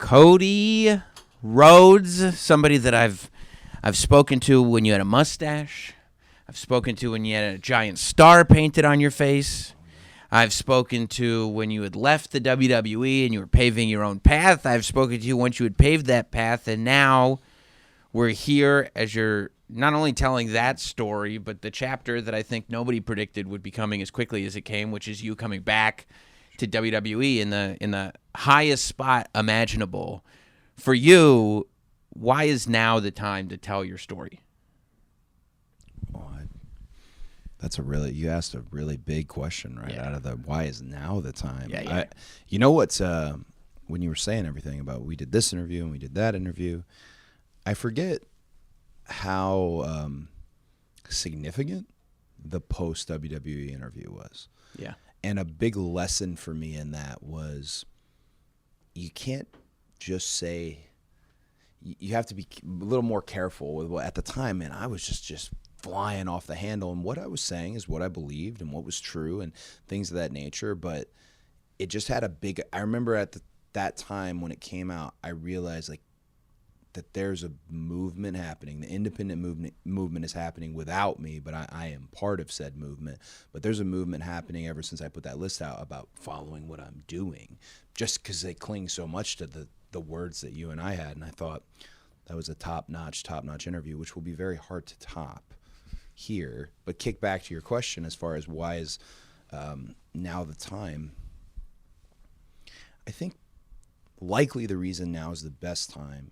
Cody Rhodes, somebody that I've spoken to when you had a mustache. I've spoken to when you had a giant star painted on your face. I've spoken to when you had left the WWE and you were paving your own path. I've spoken to you once you had paved that path, and now we're here as you're not only telling that story, but the chapter that I think nobody predicted would be coming as quickly as it came, which is you coming back to WWE in the highest spot imaginable. For you, why is now the time to tell your story? You asked a really big question out of the why is now the time. Yeah. You know what's when you were saying everything about we did this interview and we did that interview, I forget how significant the post WWE interview was. Yeah. And a big lesson for me in that was you can't just say, you have to be a little more careful with what, at the time, man, I was just flying off the handle, and what I was saying is what I believed and what was true and things of that nature. But it just had I remember at that time when it came out, I realized that there's a movement happening. The independent movement is happening without me, but I am part of said movement. But there's a movement happening ever since I put that list out about following what I'm doing, just because they cling so much to the words that you and I had. And I thought that was a top-notch interview, which will be very hard to top here. But kick back to your question as far as why is now the time. I think likely the reason now is the best time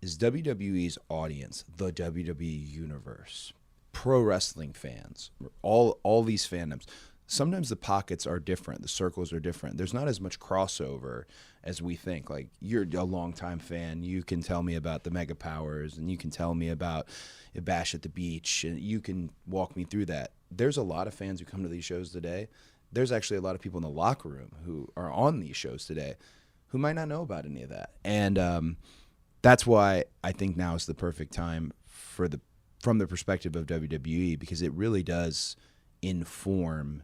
is WWE's audience, the WWE universe, pro wrestling fans, all these fandoms. Sometimes the pockets are different. The circles are different. There's not as much crossover as we think. Like, you're a longtime fan. You can tell me about the Mega Powers, and you can tell me about Bash at the Beach, and you can walk me through that. There's a lot of fans who come to these shows today. There's actually a lot of people in the locker room who are on these shows today who might not know about any of that. And that's why I think now is the perfect time from the perspective of WWE, because it really does inform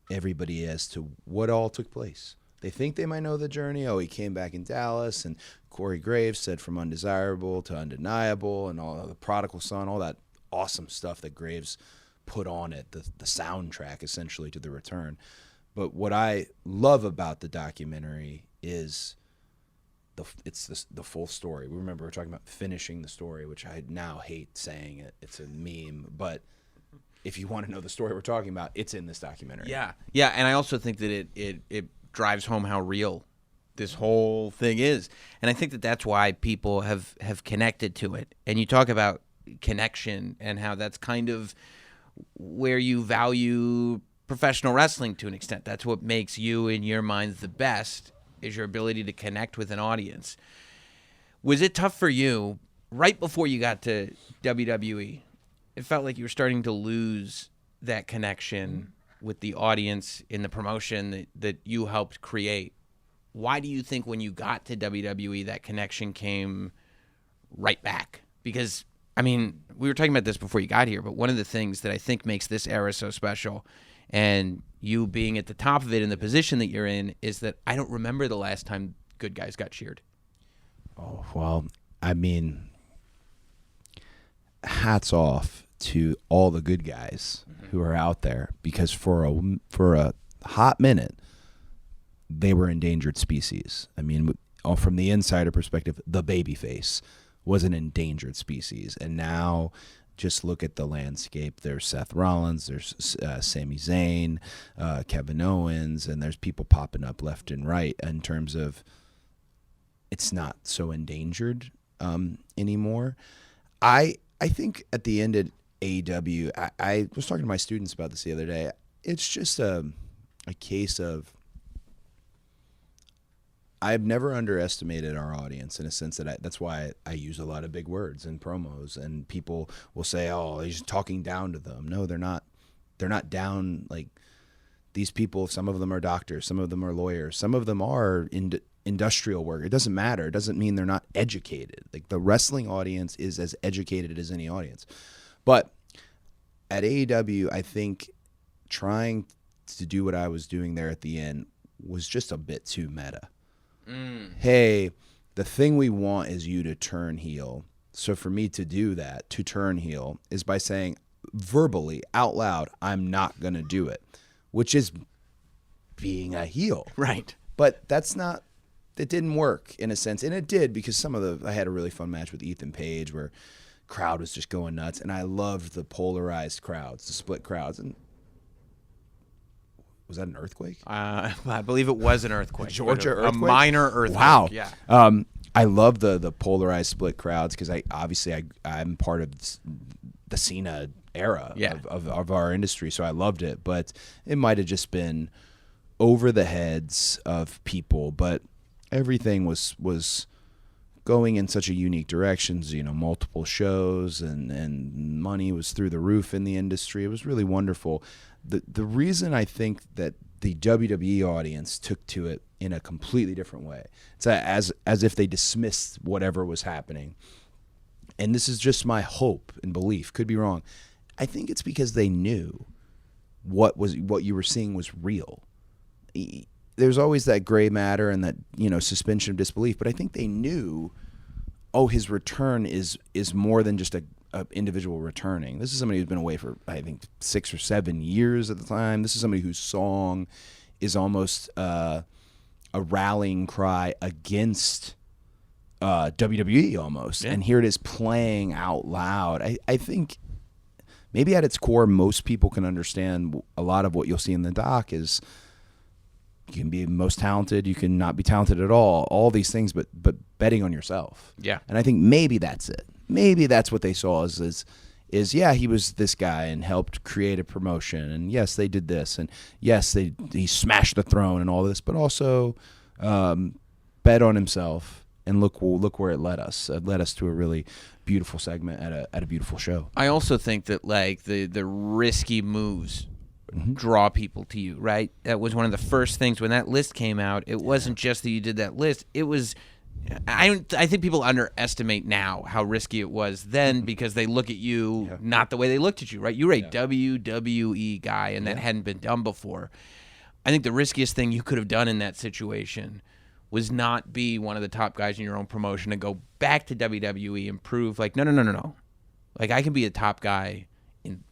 everybody as to what all took place. They think they might know the journey. Oh, he came back in Dallas, and Corey Graves said from undesirable to undeniable, and all the prodigal son, all that awesome stuff that Graves put on it, the soundtrack essentially to the return. But what I love about the documentary is it's the full story. We remember we're talking about finishing the story, which I now hate saying it. It's a meme, but if you want to know the story we're talking about, it's in this documentary. Yeah, and I also think that it drives home how real this whole thing is, and I think that that's why people have connected to it. And you talk about connection and how that's kind of where you value professional wrestling to an extent. That's what makes you, in your mind, the best, is your ability to connect with an audience. Was it tough for you right before you got to WWE? It felt like you were starting to lose that connection with the audience in the promotion that you helped create. Why do you think when you got to WWE that connection came right back? Because, I mean, we were talking about this before you got here, but one of the things that I think makes this era so special, and you being at the top of it in the position that you're in, is that I don't remember the last time good guys got cheered. Oh, well, I mean, hats off to all the good guys who are out there, because for a hot minute they were endangered species. I mean, from the insider perspective, the babyface was an endangered species, and now just look at the landscape. There's Seth Rollins, there's Sami Zayn, Kevin Owens, and there's people popping up left and right in terms of it's not so endangered anymore. I think at the end of AEW, I was talking to my students about this the other day. It's just a case of I've never underestimated our audience, in a sense that that's why I use a lot of big words in promos, and people will say, "Oh, he's talking down to them." No, they're not. They're not down. Like, these people, some of them are doctors, some of them are lawyers, some of them are industrial work. It doesn't matter. It doesn't mean they're not educated. Like, the wrestling audience is as educated as any audience. But at AEW, I think trying to do what I was doing there at the end was just a bit too meta. Hey, the thing we want is you to turn heel. So for me to do that, to turn heel, is by saying verbally, out loud, I'm not going to do it, which is being a heel. Right. But that's not, it didn't work in a sense. And it did, because I had a really fun match with Ethan Page where crowd was just going nuts. And I loved the polarized crowds, the split crowds. And was that an earthquake? I believe it was an earthquake. Georgia a earthquake? minor earthquake. Wow. Yeah. I love the polarized split crowds, because I'm part of the Cena era of our industry, so I loved it. But it might have just been over the heads of people, but everything was going in such a unique directions, multiple shows, and money was through the roof in the industry. It was really wonderful. The reason I think that the WWE audience took to it in a completely different way, it's as if they dismissed whatever was happening. And this is just my hope and belief, could be wrong. I think it's because they knew what you were seeing was real. There's always that gray matter and that, suspension of disbelief, but I think they knew, his return is more than just a individual returning. This is somebody who's been away for, I think, 6 or 7 years at the time. This is somebody whose song is almost a rallying cry against WWE almost. Yeah. And here it is playing out loud. I think maybe at its core, most people can understand a lot of what you'll see in the doc is you can be most talented, you can not be talented at all these things, but betting on yourself. Yeah. And I think maybe that's it. Maybe that's what they saw is he was this guy and helped create a promotion, and yes, they did this, and yes, he smashed the throne and all this, but also bet on himself, and look where it led us. It led us to a really beautiful segment at a beautiful show. I also think that like the risky moves draw people to you, right? That was one of the first things when that list came out. It wasn't just that you did that list. It was, I think people underestimate now how risky it was then, because they look at you not the way they looked at you, right? You were a WWE guy, and that hadn't been done before. I think the riskiest thing you could have done in that situation was not be one of the top guys in your own promotion and go back to WWE and prove like, no. Like, I can be a top guy in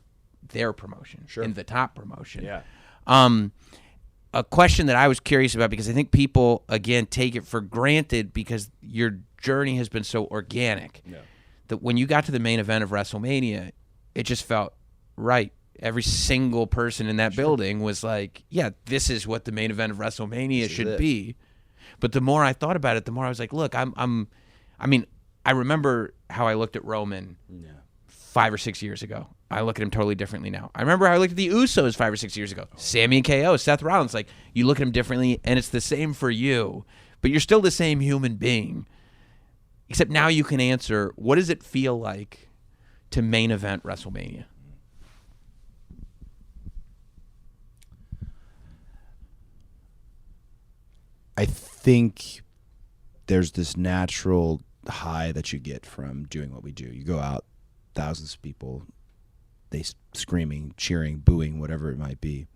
their promotion, in the top promotion. Yeah. A question that I was curious about, because I think people, again, take it for granted because your journey has been so organic, that when you got to the main event of WrestleMania, it just felt right. Every single person in that building was like, yeah, this is what the main event of WrestleMania should be. But the more I thought about it, the more I was like, look, I remember how I looked at Roman 5 or 6 years ago. I look at him totally differently now. I remember how I looked at the Usos 5 or 6 years ago. Sami and KO, Seth Rollins. Like, you look at him differently, and it's the same for you. But you're still the same human being. Except now you can answer, what does it feel like to main event WrestleMania? I think there's this natural high that you get from doing what we do. You go out, thousands of people, they screaming, cheering, booing, whatever it might be.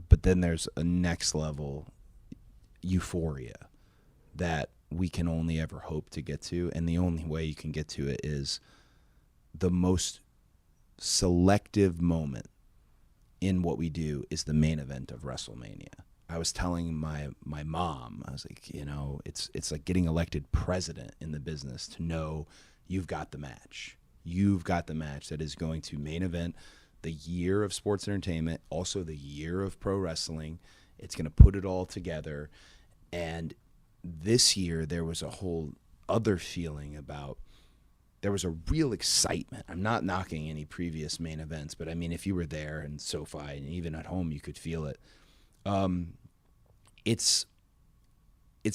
But then there's a next level euphoria that we can only ever hope to get to, and the only way you can get to it is the most selective moment in what we do is the main event of WrestleMania. I was telling my mom, I was like, it's like getting elected president in the business to know you've got the match. You've got the match that is going to main event the year of sports entertainment, also the year of pro wrestling. It's going to put it all together. And this year there was a whole other feeling about, there was a real excitement. I'm not knocking any previous main events, but I mean, if you were there in SoFi and even at home, you could feel it. It's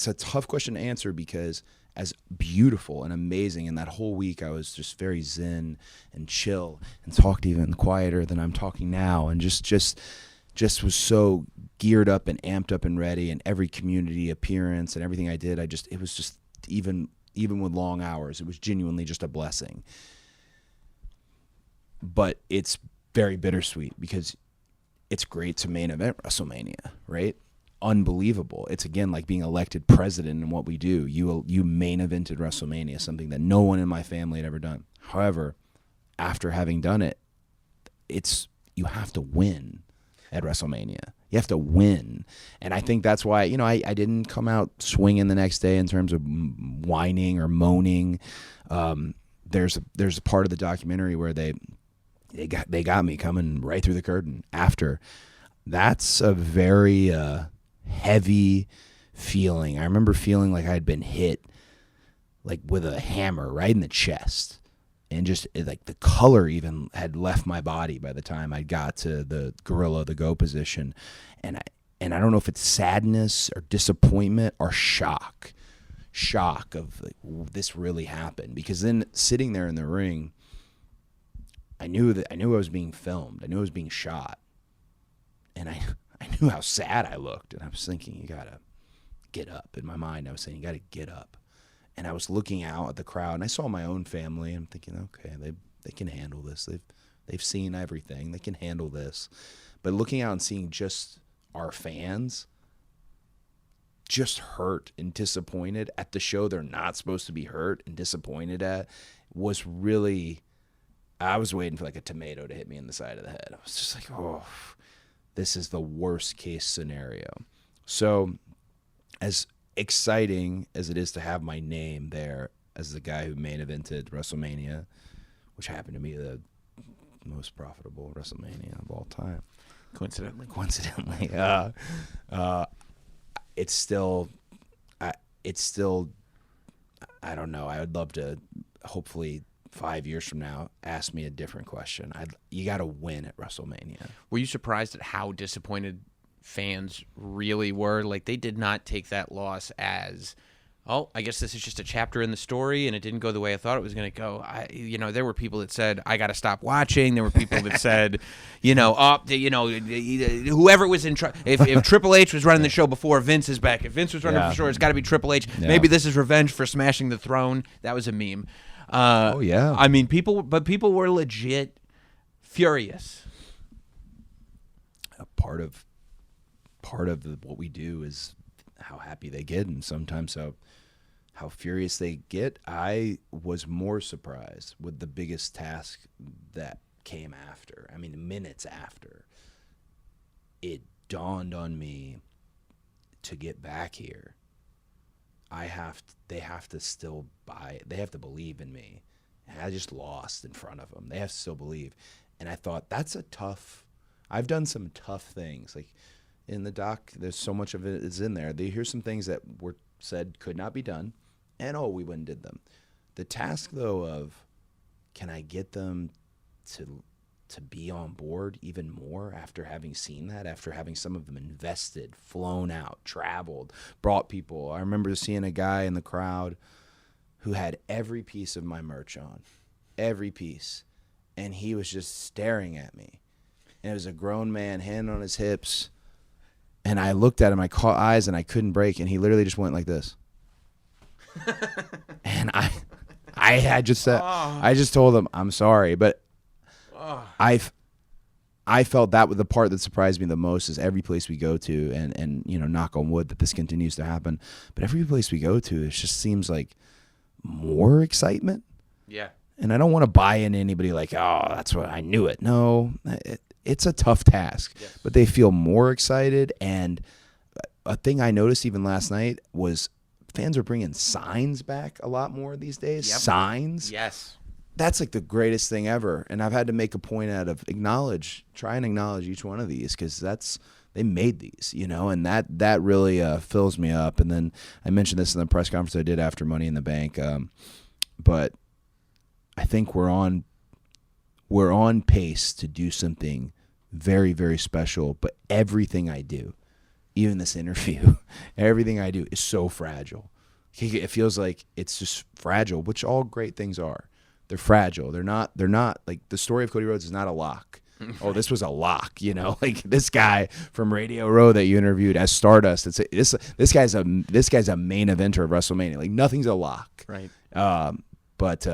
a tough question to answer because as beautiful and amazing, and that whole week I was just very zen and chill and talked even quieter than I'm talking now, and just was so geared up and amped up and ready, and every community appearance and everything I did, it was just even with long hours, it was genuinely just a blessing. But it's very bittersweet because it's great to main event WrestleMania, right? unbelievable. It's again like being elected president in what we do. You main evented WrestleMania, something that no one in my family had ever done. However, after having done it, you have to win at WrestleMania. You have to win. And I think that's why, I didn't come out swinging the next day in terms of whining or moaning. There's a part of the documentary where they got me coming right through the curtain after. That's a very heavy feeling. I remember feeling like I had been hit like with a hammer right in the chest. And just like the color even had left my body by the time I got to the gorilla, the go position. And I don't know if it's sadness or disappointment or shock of like, this really happened. Because then sitting there in the ring, I knew I was being filmed. I knew I was being shot. And I knew how sad I looked. And I was thinking, you got to get up. In my mind, I was saying, you got to get up. And I was looking out at the crowd, and I saw my own family, and I'm thinking, okay, they can handle this. They've seen everything. They can handle this. But looking out and seeing just our fans just hurt and disappointed at the show they're not supposed to be hurt and disappointed at was really, I was waiting for like a tomato to hit me in the side of the head. I was just like, oh, this is the worst case scenario. So as exciting as it is to have my name there as the guy who main evented WrestleMania, which happened to be the most profitable WrestleMania of all time, coincidentally, it's still, I don't know. I would love to, hopefully 5 years from now, ask me a different question. You got to win at WrestleMania. Were you surprised at how disappointed fans really were? Like, they did not take that loss as, oh, I guess this is just a chapter in the story and it didn't go the way I thought it was going to go. There were people that said, I got to stop watching. There were people that said, whoever was in if Triple H was running the show before Vince is back, if Vince was running for sure, it's got to be Triple H. Yeah. Maybe this is revenge for smashing the throne. That was a meme. Oh yeah. I mean, people were legit furious. A part of what we do is how happy they get, and sometimes how furious they get. I was more surprised with the biggest task that came after. I mean, minutes after, it dawned on me to get back here. They have to still they have to believe in me. And I just lost in front of them. They have to still believe. And I thought, I've done some tough things. Like in the doc, there's so much of it is in there. Here's some things that were said could not be done. And we went and did them. The task though of, can I get them to be on board even more after having seen that, after having some of them invested, flown out, traveled, brought people. I remember seeing a guy in the crowd who had every piece of my merch on, every piece, and he was just staring at me. And it was a grown man, hand on his hips, and I looked at him, I caught eyes, and I couldn't break, and he literally just went like this. And I just said, I just told him, I'm sorry, but I felt that was the part that surprised me the most. Is every place we go to, and knock on wood that this continues to happen, but every place we go to, it just seems like more excitement. Yeah. And I don't want to buy into anybody like, oh, that's what I knew it. No, it's a tough task, yes. But they feel more excited. And a thing I noticed even last night was fans are bringing signs back a lot more these days. Yep. Signs. Yes. That's like the greatest thing ever. And I've had to make a point out of try and acknowledge each one of these, because they made these, and that really fills me up. And then I mentioned this in the press conference I did after Money in the Bank. But I think we're on pace to do something very, very special. But everything I do, even this interview, everything I do is so fragile. It feels like it's just fragile, which all great things are. They're fragile. They're not like the story of Cody Rhodes is not a lock. Oh, this was a lock, like this guy from Radio Row that you interviewed as Stardust. This guy's a main eventer of WrestleMania. Like nothing's a lock. Right. But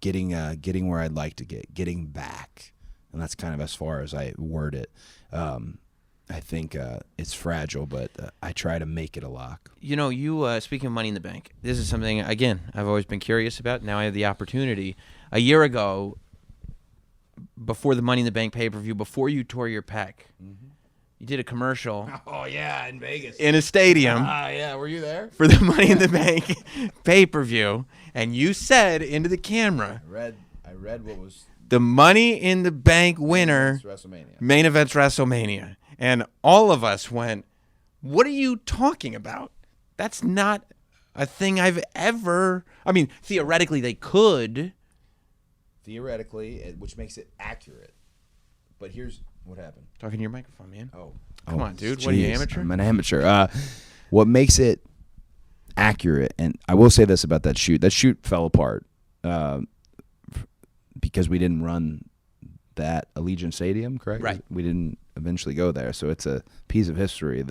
getting where I'd like to getting back, and that's kind of as far as I word it. I think it's fragile, but I try to make it a lock. You know, you speaking of Money in the Bank, this is something, again, I've always been curious about. Now I have the opportunity. A year ago, before the Money in the Bank pay-per-view, before you tore your pec, you did a commercial. Oh, yeah, in Vegas. In a stadium. Yeah, were you there? For the Money in the Bank pay-per-view, and you said into the camera, I read what was the Money in the Bank winner, main event's WrestleMania. And all of us went, what are you talking about? That's not a thing I've ever... I mean, theoretically, they could. Theoretically, which makes it accurate. But here's what happened. Talking to your microphone, man. Come on, dude. What are you, amateur? I'm an amateur. What makes it accurate, and I will say this about that shoot. That shoot fell apart because we didn't run that Allegiant Stadium, correct? Right. We didn't eventually go there, so it's a piece of history. It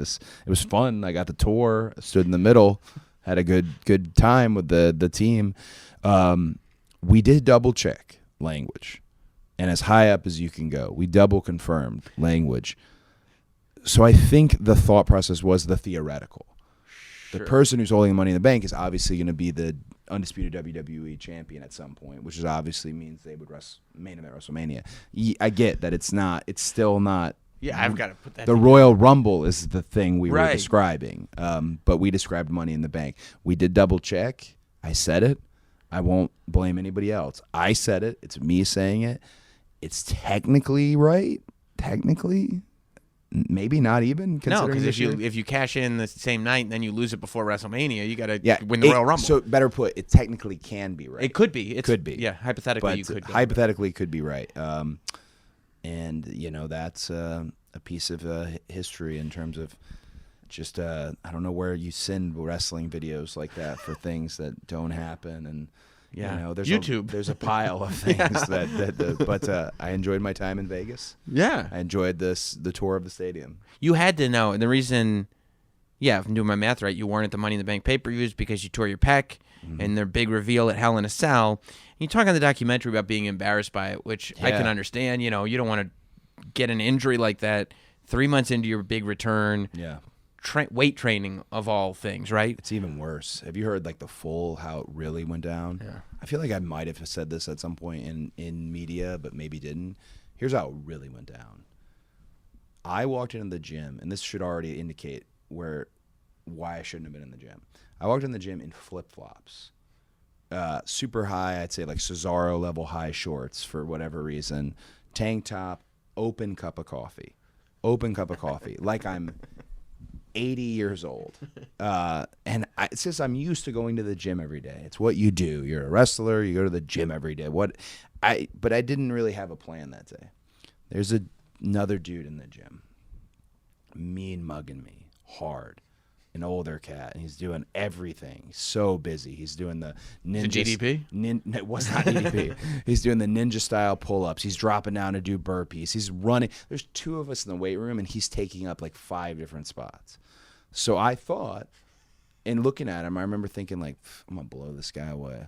was fun. I got the tour, stood in the middle, had a good time with the team. We did double check language, and as high up as you can go, we double confirmed language. So I think the thought process was the theoretical. Sure. The person who's holding Money in the Bank is obviously going to be the undisputed WWE champion at some point, which is obviously means they would main event WrestleMania. I get that it's still not. Yeah, I've got to put that. The together. Royal Rumble is the thing we were describing, but we described Money in the Bank. We did double check. I said it. I won't blame anybody else. I said it. It's me saying it. It's technically right. Technically. Maybe not even. No, because if you cash in the same night and then you lose it before WrestleMania, you got to win the Royal Rumble. So better put, it technically can be right. It could be. It could be. Yeah, hypothetically, but you could. Hypothetically, could be right. And that's a piece of history in terms of just I don't know where you send wrestling videos like that for things that don't happen and. Yeah, there's YouTube. There's a pile of things but I enjoyed my time in Vegas. Yeah, I enjoyed the tour of the stadium. You had to know, and the reason, if I'm doing my math right, you weren't at the Money in the Bank pay-per-views because you tore your pec, and their big reveal at Hell in a Cell. And you talk on the documentary about being embarrassed by it, which I can understand. You don't want to get an injury like that 3 months into your big return. Yeah. Weight training of all things, right? It's even worse. Have you heard how it really went down? Yeah. I feel like I might have said this at some point in media, but maybe didn't. Here's how it really went down. I walked into the gym, and this should already indicate why I shouldn't have been in the gym. I walked in the gym in flip-flops. Super high, I'd say like Cesaro level high shorts for whatever reason. Tank top, open cup of coffee. Like I'm 80 years old. And it's just I'm used to going to the gym every day. It's what you do. You're a wrestler. You go to the gym every day. But I didn't really have a plan that day. There's another dude in the gym, mean mugging me hard. An older cat, and he's doing everything. He's so busy. He's doing the ninja. GDP? It was not GDP. He's doing the ninja style pull-ups. He's dropping down to do burpees. He's running. There's two of us in the weight room, and he's taking up like 5 different spots. So I thought, and looking at him, I remember thinking like, I'm gonna blow this guy away.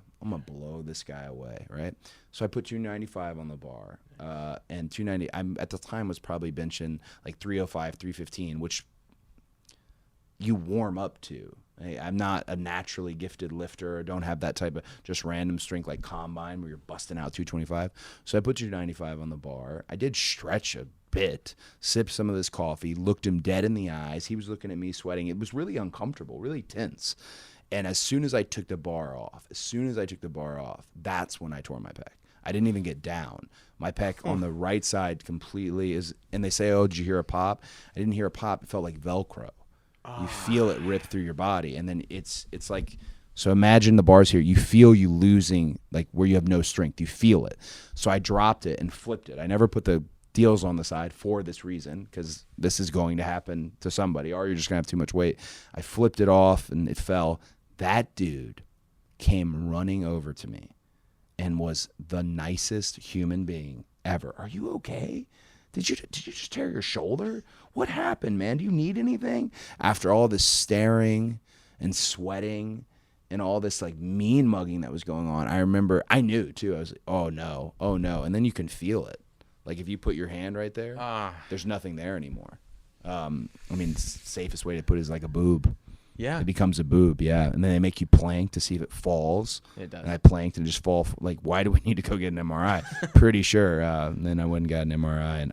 Right? So I put 295 on the bar, and 290. I'm at the time was probably benching like 305, 315, which you warm up to. I'm not a naturally gifted lifter. I don't have that type of just random strength like combine where you're busting out 225. So I put 295 on the bar. I did stretch a bit, sipped some of this coffee, looked him dead in the eyes. He was looking at me sweating. It was really uncomfortable, really tense. And as soon as I took the bar off, that's when I tore my pec. I didn't even get down. My pec on the right side completely is, and they say, oh, did you hear a pop? I didn't hear a pop. It felt like Velcro. You feel it rip through your body, and then it's like, so imagine the bars here. You feel you losing, like where you have no strength. You feel it. So I dropped it and flipped it. I never put the deals on the side for this reason, because this is going to happen to somebody, or you're just going to have too much weight. I flipped it off, and it fell. That dude came running over to me and was the nicest human being ever. Are you okay? Did you just tear your shoulder? What happened, man? Do you need anything? After all this staring and sweating and all this like mean mugging that was going on, I knew too. I was like, oh no. And then you can feel it. Like if you put your hand right there, there's nothing there anymore. I mean, the safest way to put it is like a boob. Yeah. It becomes a boob, yeah. And then they make you plank to see if it falls. It does. And I planked and just fall. Like, why do we need to go get an MRI? Pretty sure. And then I went and got an MRI. And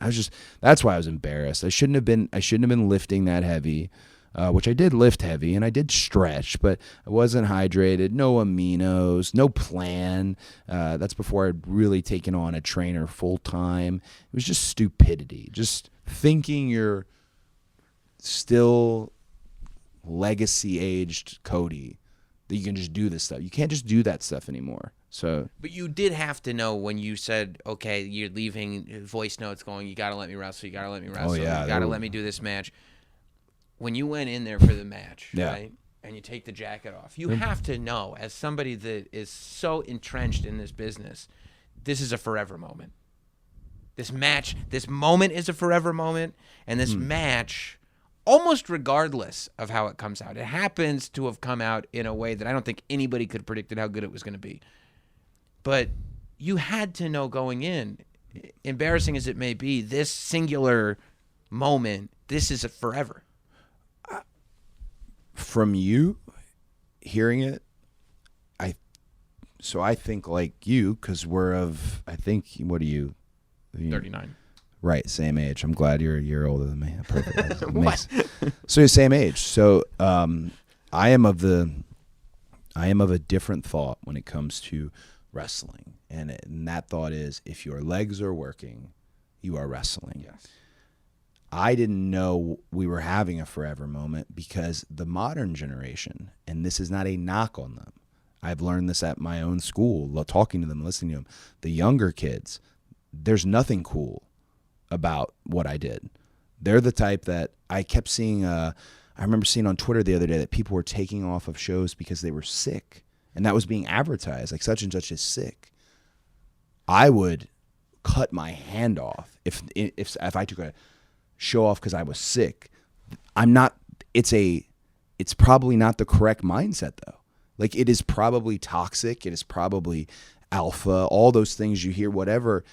that's why I was embarrassed. I shouldn't have been lifting that heavy, which I did lift heavy and I did stretch, but I wasn't hydrated, no aminos, no plan. That's before I'd really taken on a trainer full time. It was just stupidity. Just thinking you're still legacy aged Cody, that you can just do this stuff. You can't just do that stuff anymore. So, but you did have to know when you said, okay, you're leaving voice notes going, you got to let me wrestle, you got to let me wrestle, you got to let me do this match. When you went in there for the match, right, and you take the jacket off, you have to know, as somebody that is so entrenched in this business, this is a forever moment. This moment is a forever moment, and this match, almost regardless of how it comes out, it happens to have come out in a way that I don't think anybody could have predicted how good it was going to be. But you had to know going in, embarrassing as it may be, this singular moment, this is a forever. From you hearing it, I think like you, because we're of, I think, what are you? 39. Right, same age. I'm glad you're a year older than me. Perfect. What? So you're same age. So I am of a different thought when it comes to wrestling, and that thought is, if your legs are working, you are wrestling. Yes. I didn't know we were having a forever moment because the modern generation, and this is not a knock on them, I've learned this at my own school, talking to them, listening to them, the younger kids, there's nothing cool about what I did. They're the type that I kept seeing, I remember seeing on Twitter the other day that people were taking off of shows because they were sick, and that was being advertised, like such and such is sick. I would cut my hand off if I took a show off because I was sick. It's probably not the correct mindset though. Like, it is probably toxic. It is probably alpha, all those things you hear, whatever.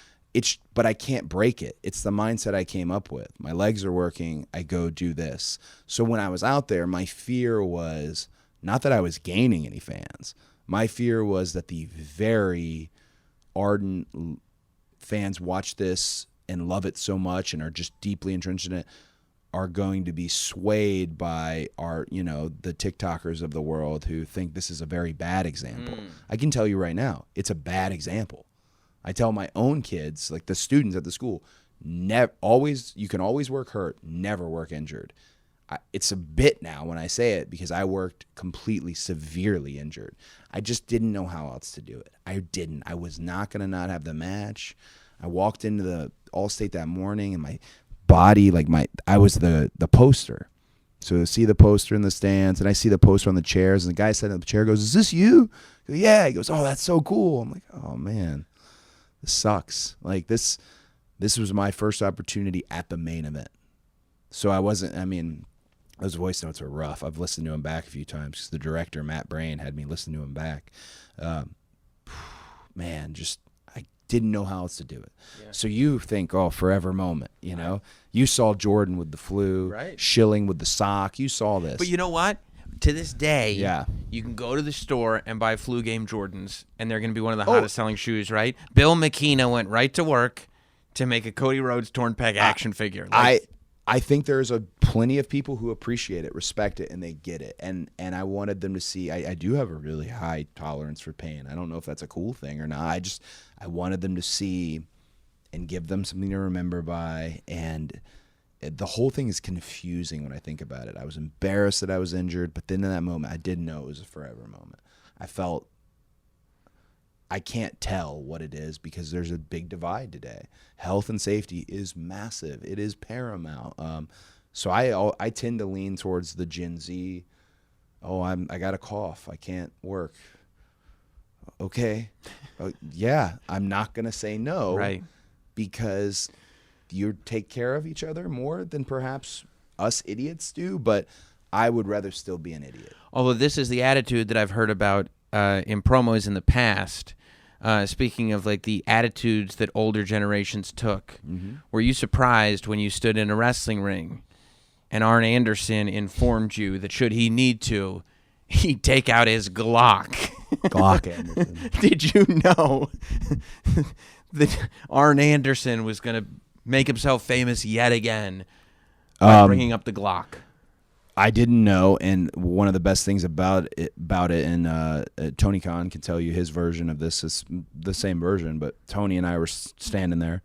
But I can't break it. It's the mindset I came up with. My legs are working. I go do this. So when I was out there, my fear was not that I was gaining any fans. My fear was that the very ardent fans watch this and love it so much and are just deeply entrenched in it are going to be swayed by the TikTokers of the world who think this is a very bad example. I can tell you right now, it's a bad example. I tell my own kids, like the students at the school, you can always work hurt, never work injured. It's a bit now when I say it because I worked completely severely injured. I just didn't know how else to do it. I was not going to not have the match. I walked into the Allstate that morning and my body, I was the poster. So I see the poster in the stands and I see the poster on the chairs and the guy sitting in the chair goes, "Is this you?" I go, "Yeah." He goes, "Oh, that's so cool." I'm like, "Oh man, this sucks." Like this was my first opportunity at the main event. So those voice notes are rough. I've listened to them back a few times because the director, Matt Brain, had me listen to them back. Man, I didn't know how else to do it. Yeah. So you think, oh, forever moment, you know? You saw Jordan with the flu, right? Schilling with the sock. You saw this. But you know what? To this day, you can go to the store and buy flu game Jordans, and they're going to be one of the hottest selling shoes, right? Bill McKenna went right to work to make a Cody Rhodes torn peg action figure. I think there's plenty of people who appreciate it, respect it, and they get it. And I wanted them to see I do have a really high tolerance for pain. I don't know if that's a cool thing or not. I wanted them to see and give them something to remember by. And the whole thing is confusing when I think about it. I was embarrassed that I was injured, but then in that moment, I didn't know it was a forever moment. I felt I can't tell what it is because there's a big divide today. Health and safety is massive. It is paramount. So I tend to lean towards the Gen Z. Oh, I got a cough. I can't work. Okay. Yeah, I'm not going to say no. Right. Because you take care of each other more than perhaps us idiots do, but I would rather still be an idiot. Although this is the attitude that I've heard about in promos in the past. Speaking of like the attitudes that older generations took, were you surprised when you stood in a wrestling ring and Arn Anderson informed you that should he need to, he'd take out his Glock. Glock Anderson. Did you know that Arn Anderson was going to make himself famous yet again by bringing up the Glock? I didn't know, and one of the best things about it, and Tony Khan can tell you his version of this is the same version, but Tony and I were standing there,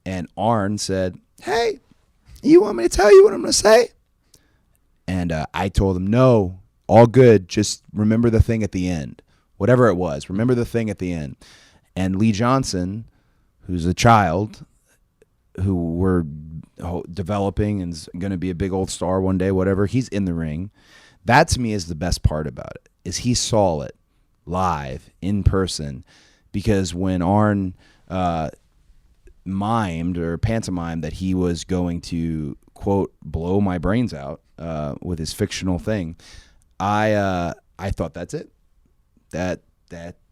and Arn said, "Hey, you want me to tell you what I'm going to say?" And I told him, "No, all good. Just remember the thing at the end. Whatever it was, remember the thing at the end." And Lee Johnson, who's a child, who we're developing and is going to be a big old star one day, whatever, he's in the ring. That to me is the best part about it, is he saw it live in person, because when Arn mimed or pantomimed that he was going to, quote, blow my brains out with his fictional thing, I thought, that's it.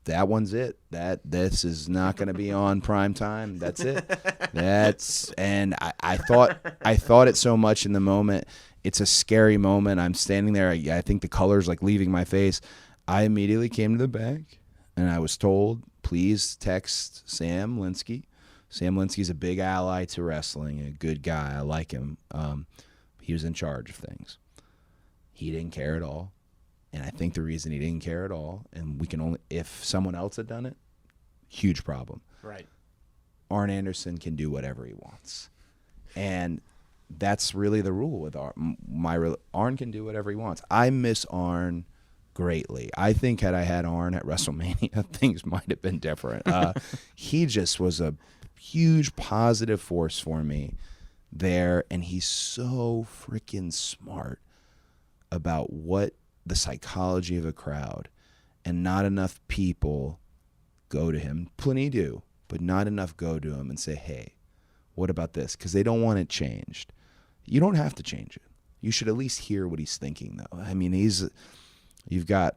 That one's it. This is not going to be on prime time. That's it. And I thought it so much in the moment. It's a scary moment. I'm standing there. I think the color's like leaving my face. I immediately came to the back, and I was told, please text Sam Linsky. Sam Linsky's a big ally to wrestling, a good guy. I like him. He was in charge of things. He didn't care at all. And I think the reason he didn't care at all, and we can only, if someone else had done it, huge problem. Right. Arn Anderson can do whatever he wants. And that's really the rule with Arn. Arn can do whatever he wants. I miss Arn greatly. I think had I had Arn at WrestleMania, things might have been different. He just was a huge positive force for me there, and he's so freaking smart about what the psychology of a crowd, and not enough people go to him. Plenty do, but not enough go to him and say, hey, what about this? Because they don't want it changed. You don't have to change it. You should at least hear what he's thinking, though. I mean, you've got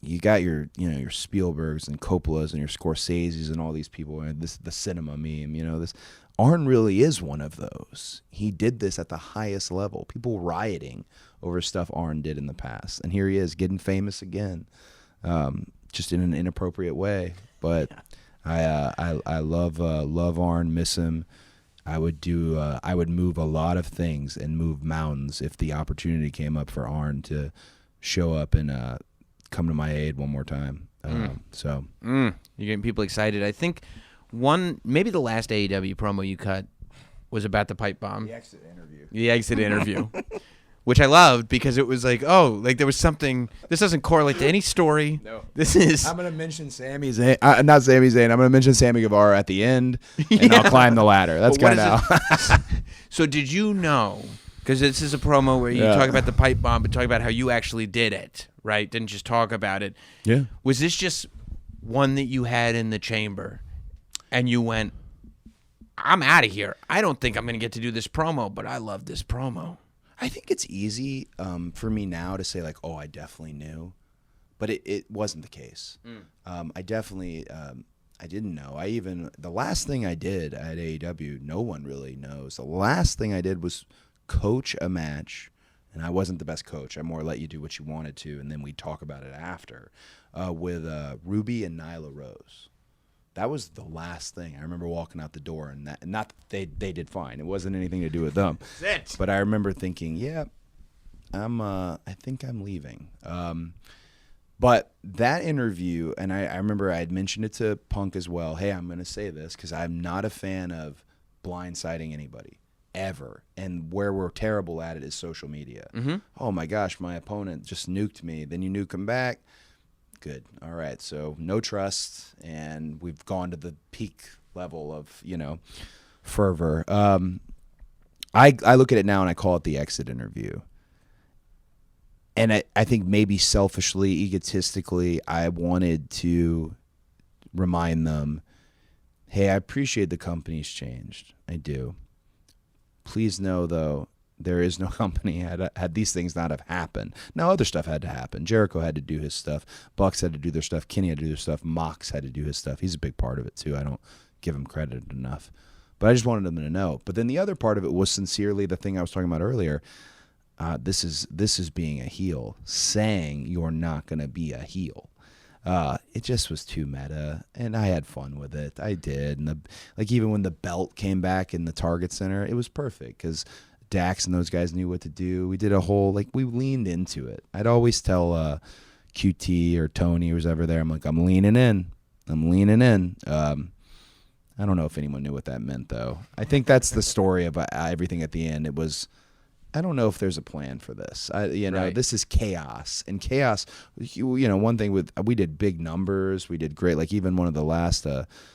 your your Spielbergs and Coppolas and your Scorseses and all these people, and the cinema meme. This Arn really is one of those. He did this at the highest level. People rioting over stuff Arn did in the past, and here he is getting famous again, just in an inappropriate way. But I love Arn, miss him. I would move a lot of things and move mountains if the opportunity came up for Arn to show up and come to my aid one more time. You're getting people excited. I think maybe the last AEW promo you cut was about the pipe bomb. The exit interview. Which I loved, because it was like, there was something. This doesn't correlate to any story. No. This is. I'm going to mention Sami Zayn. Not Sami Zayn. I'm going to mention Sammy Guevara at the end, and I'll climb the ladder. That's kind of how. So did you know? Because this is a promo where you talk about the pipe bomb, but talk about how you actually did it, right? Didn't just talk about it. Yeah. Was this just one that you had in the chamber, and you went, I'm out of here. I don't think I'm going to get to do this promo, but I love this promo. I think it's easy for me now to say, like, oh, I definitely knew. But it wasn't the case. I definitely I didn't know. The last thing I did at AEW, no one really knows. The last thing I did was coach a match, and I wasn't the best coach. I more let you do what you wanted to, and then we'd talk about it after, with Ruby and Nyla Rose. That was the last thing. I remember walking out the door, and not that they did fine. It wasn't anything to do with them. That's it. But I remember thinking, I think I'm leaving. But that interview, and I remember I had mentioned it to Punk as well. Hey, I'm going to say this because I'm not a fan of blindsiding anybody ever. And where we're terrible at it is social media. Mm-hmm. Oh my gosh, my opponent just nuked me. Then you nuke him back. Good. All right. So no trust, and we've gone to the peak level of, fervor. I look at it now and I call it the exit interview. And I think maybe selfishly, egotistically, I wanted to remind them, hey, I appreciate the company's changed. I do. Please know, though, there is no company had these things not have happened. Now, other stuff had to happen. Jericho had to do his stuff. Bucks had to do their stuff. Kenny had to do their stuff. Mox had to do his stuff. He's a big part of it, too. I don't give him credit enough. But I just wanted them to know. But then the other part of it was sincerely the thing I was talking about earlier. This is being a heel, saying you're not going to be a heel. It just was too meta, and I had fun with it. I did, and even when the belt came back in the Target Center, it was perfect because Dax and those guys knew what to do. We did a whole we leaned into it. I'd always tell QT or Tony who was ever there, I'm like, I'm leaning in. I don't know if anyone knew what that meant though. I think that's the story of everything at the end. It was, I don't know if there's a plan for this. Right. This is chaos. And chaos, one thing we did big numbers. We did great. Like even one of the last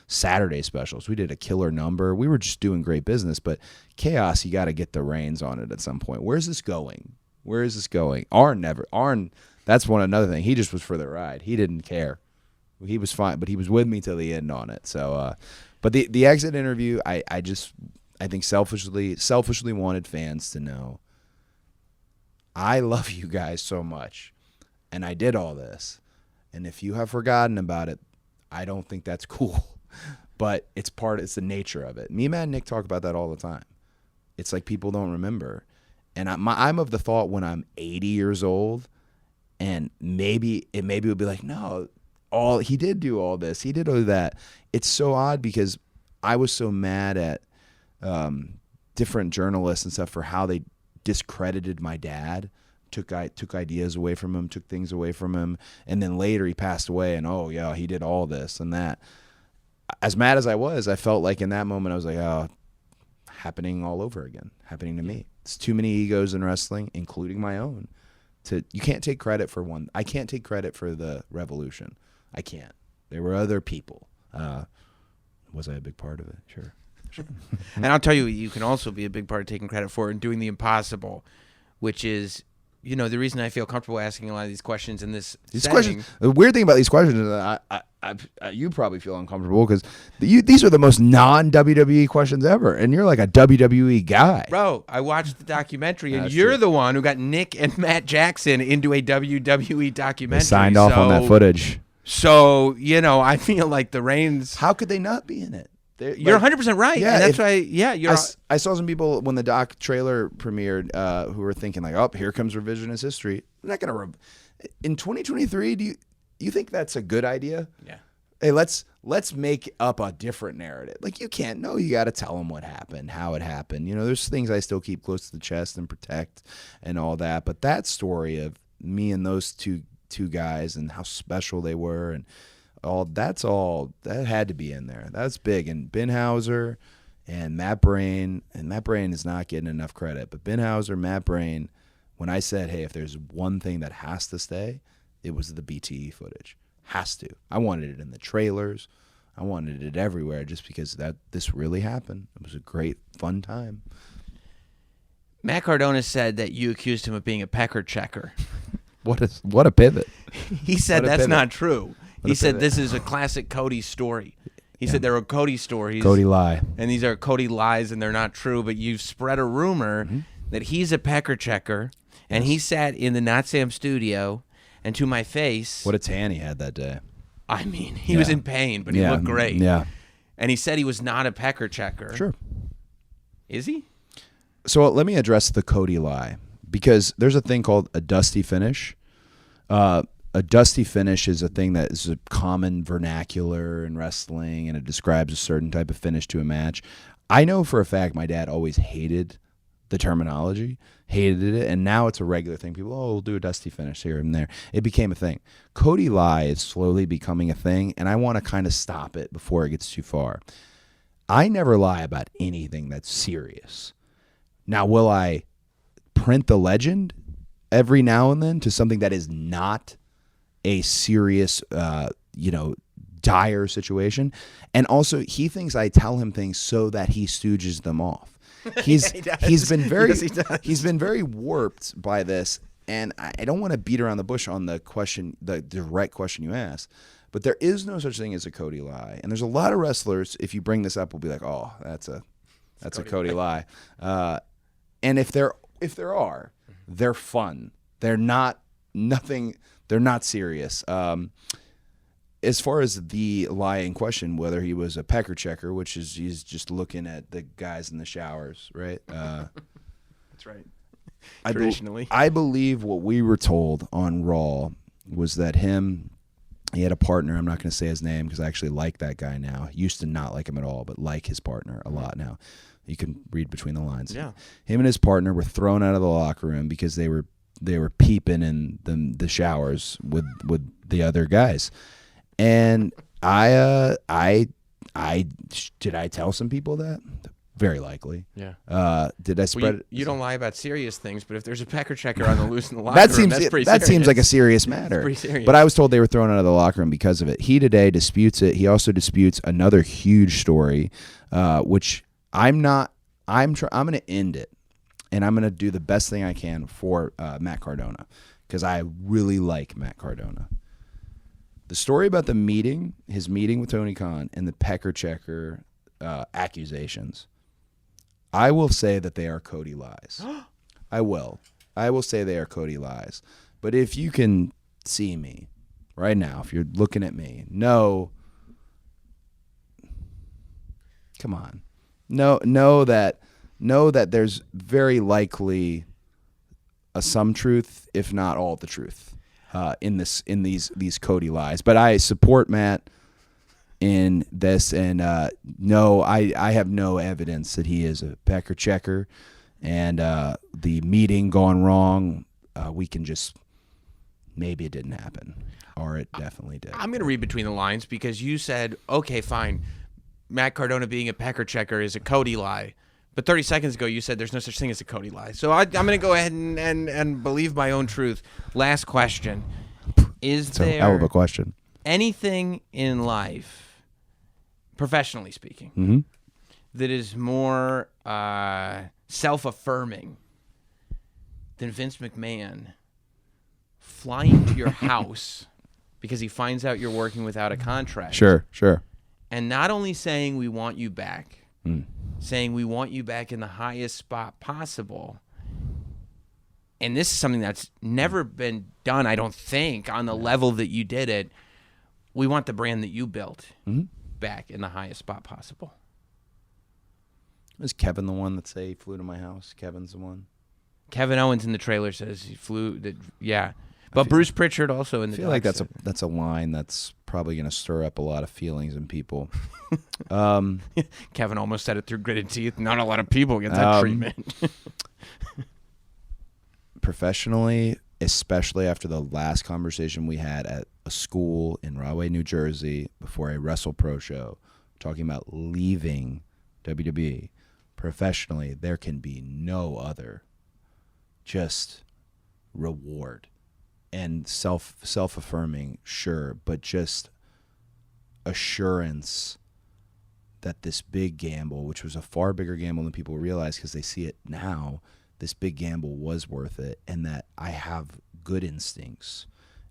Saturday specials, we did a killer number. We were just doing great business. But chaos, you got to get the reins on it at some point. Where's this going? Arn, that's another thing. He just was for the ride. He didn't care. He was fine, but he was with me till the end on it. So, but the exit interview, I think selfishly wanted fans to know, I love you guys so much, and I did all this. And if you have forgotten about it, I don't think that's cool. But it's the nature of it. Me, Matt, and Nick talk about that all the time. It's like people don't remember. And I'm of the thought when I'm 80 years old, and maybe it would be like, no, he did do all this. He did all that. It's so odd because I was so mad at different journalists and stuff for how they discredited my dad, took ideas away from him, took things away from him, and then later he passed away and, oh, yeah, he did all this and that. As mad as I was, I felt like in that moment I was like, oh, happening all over again, happening to me. It's too many egos in wrestling, including my own. You can't take credit for one. I can't take credit for the revolution. I can't. There were other people. Was I a big part of it? Sure. And I'll tell you, you can also be a big part of taking credit for and doing the impossible, which is, the reason I feel comfortable asking a lot of these questions in this setting. Questions. The weird thing about these questions is that you probably feel uncomfortable because these are the most non-WWE questions ever, and you're like a WWE guy. Bro, I watched the documentary, and you're the one who got Nick and Matt Jackson into a WWE documentary. They signed off on that footage. So, I feel like the reins. How could they not be in it? You're 100% right. Yeah, and that's why, I saw some people when the doc trailer premiered who were thinking like, oh, here comes revisionist history. We're not going to. In 2023, do you think that's a good idea? Yeah. Hey, let's make up a different narrative. Like, you can't. No, you got to tell them what happened, how it happened. There's things I still keep close to the chest and protect and all that. But that story of me and those two guys and how special they were and that had to be in there. That's big. And Ben Hauser and Matt Brain is not getting enough credit. But Ben Hauser, Matt Brain, when I said, hey, if there's one thing that has to stay, it was the BTE footage. Has to. I wanted it in the trailers. I wanted it everywhere just because this really happened. It was a great, fun time. Matt Cardona said that you accused him of being a pecker checker. What a pivot. He said that's not true. He said this is a classic Cody story. He said there are Cody stories. Cody lie. And these are Cody lies and they're not true, but you've spread a rumor that he's a pecker checker, and he sat in the Notsam studio, and to my face. What a tan he had that day. I mean, he was in pain, but he looked great. Yeah. And he said he was not a pecker checker. Sure. Is he? So let me address the Cody lie, because there's a thing called a dusty finish. A dusty finish is a thing that is a common vernacular in wrestling, and it describes a certain type of finish to a match. I know for a fact my dad always hated the terminology, hated it, and now it's a regular thing. People, we'll do a dusty finish here and there. It became a thing. Cody lie is slowly becoming a thing, and I want to kind of stop it before it gets too far. I never lie about anything that's serious. Now, will I print the legend every now and then to something that is not a serious, dire situation? And also, he thinks I tell him things so that he stooges them off. He's been very warped by this, and I don't want to beat around the bush on the question, the direct question you asked. But there is no such thing as a Cody lie, and there's a lot of wrestlers. If you bring this up, will be like, "Oh, that's a Cody lie." And if there are, they're fun. They're not nothing. They're not serious. as far as the lie in question, whether he was a pecker checker, which is he's just looking at the guys in the showers, right? That's right. Traditionally. I believe what we were told on Raw was that he had a partner. I'm not going to say his name because I actually like that guy now. Used to not like him at all, but like his partner a lot now. You can read between the lines. Yeah. Him and his partner were thrown out of the locker room because they were peeping in the showers with the other guys. And did I tell some people that? Very likely. Yeah. Did I spread it? You don't lie about serious things, but if there's a pecker checker on the loose in the locker room, that's pretty serious. That seems like a serious matter. Pretty serious. But I was told they were thrown out of the locker room because of it. He today disputes it. He also disputes another huge story, which I'm going to end it, and I'm going to do the best thing I can for Matt Cardona because I really like Matt Cardona. The story about his meeting with Tony Khan and the pecker checker accusations, I will say that they are Cody lies. I will say they are Cody lies. But if you can see me right now, if you're looking at me, know that there's very likely some truth, if not all the truth, in these Cody lies. But I support Matt in this, and no, I have no evidence that he is a pecker checker, and the meeting gone wrong, we can just, maybe it didn't happen, or it definitely did. I'm going to read between the lines because you said, okay, fine, Matt Cardona being a pecker checker is a Cody lie. But 30 seconds ago, you said there's no such thing as a Cody lie. So I'm going to go ahead and believe my own truth. Last question. Is there hell of a question. Anything in life, professionally speaking, Mm-hmm. that is more self-affirming than Vince McMahon flying to your house because he finds out you're working without a contract? Sure. And not only saying we want you back, saying we want you back in the highest spot possible. And this is something that's never been done, I don't think, on the level that you did it. We want the brand that you built back in the highest spot possible. Is Kevin the one that say he flew to my house? Kevin's the one? Kevin Owens in the trailer says he flew. Yeah. But Bruce Pritchard also in the I feel like that's a line that's probably going to stir up a lot of feelings in people. Kevin almost said it through gritted teeth. Not a lot of people get that treatment. Professionally, especially after the last conversation we had at a school in Rahway, New Jersey, before a WrestlePro show, talking about leaving WWE, professionally, there can be no other just reward. And self-affirming, sure, but just assurance that this big gamble, which was a far bigger gamble than people realize because they see it now, this big gamble was worth it, and that I have good instincts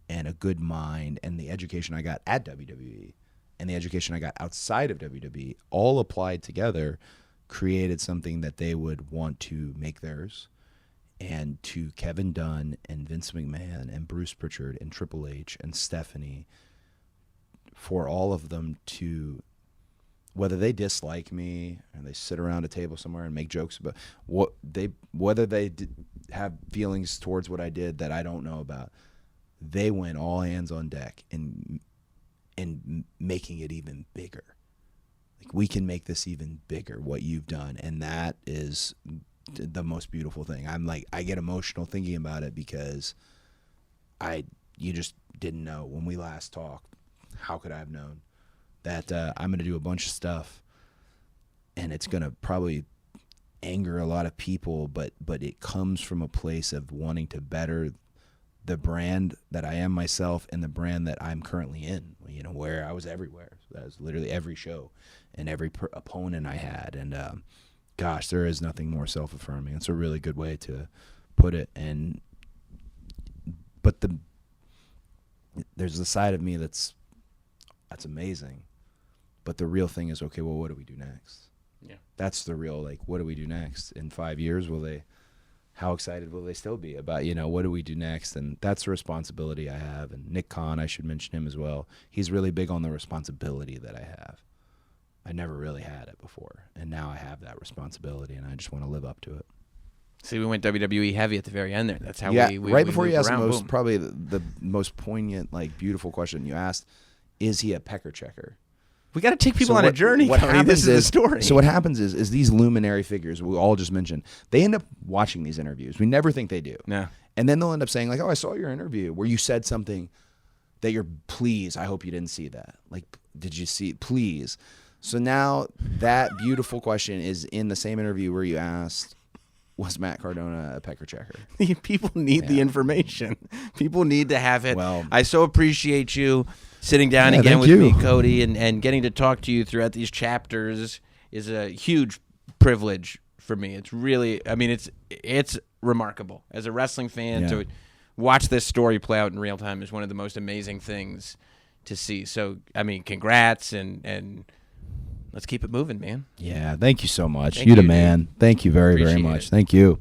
and a good mind, and the education I got at WWE and the education I got outside of WWE all applied together created something that they would want to make theirs. And to Kevin Dunn and Vince McMahon and Bruce Pritchard and Triple H and Stephanie, for all of them to, whether they dislike me and they sit around a table somewhere and make jokes about whether they have feelings towards what I did that I don't know about, they went all hands on deck in making it even bigger. Like, we can make this even bigger, what you've done, and that is the most beautiful thing. I get emotional thinking about it because you just didn't know when we last talked. How could I have known that I'm going to do a bunch of stuff and it's going to probably anger a lot of people, but it comes from a place of wanting to better the brand that I am myself and the brand that I'm currently in, where I was everywhere. So that was literally every show and every opponent I had. And, gosh, there is nothing more self-affirming. It's a really good way to put it. But there's the side of me that's amazing. But the real thing is, okay, well, what do we do next? Yeah. That's the real, what do we do next? In 5 years, will they how excited will they still be about, what do we do next? And that's the responsibility I have. And Nick Khan, I should mention him as well. He's really big on the responsibility that I have. I never really had it before, and now I have that responsibility, and I just want to live up to it. See, we went WWE heavy at the very end there. That's how we right before moved you asked around. probably the most poignant, beautiful question you asked, is he a pecker checker? We got to take people on a journey. This is the story. So what happens is these luminary figures we all just mentioned, they end up watching these interviews. We never think they do. Yeah. And then they'll end up saying like, "Oh, I saw your interview where you said something that you're please. I hope you didn't see that. Like, did you see? Please." So now that beautiful question is in the same interview where you asked, "Was Matt Cardona a pecker checker?" People need the information. People need to have it. Well, I so appreciate you sitting down again with me, Cody, and getting to talk to you throughout these chapters is a huge privilege for me. It's really, it's remarkable. As a wrestling fan, to watch this story play out in real time is one of the most amazing things to see. So, congrats, and let's keep it moving, man. Yeah, thank you so much. You the man. Thank you very, very much. Thank you.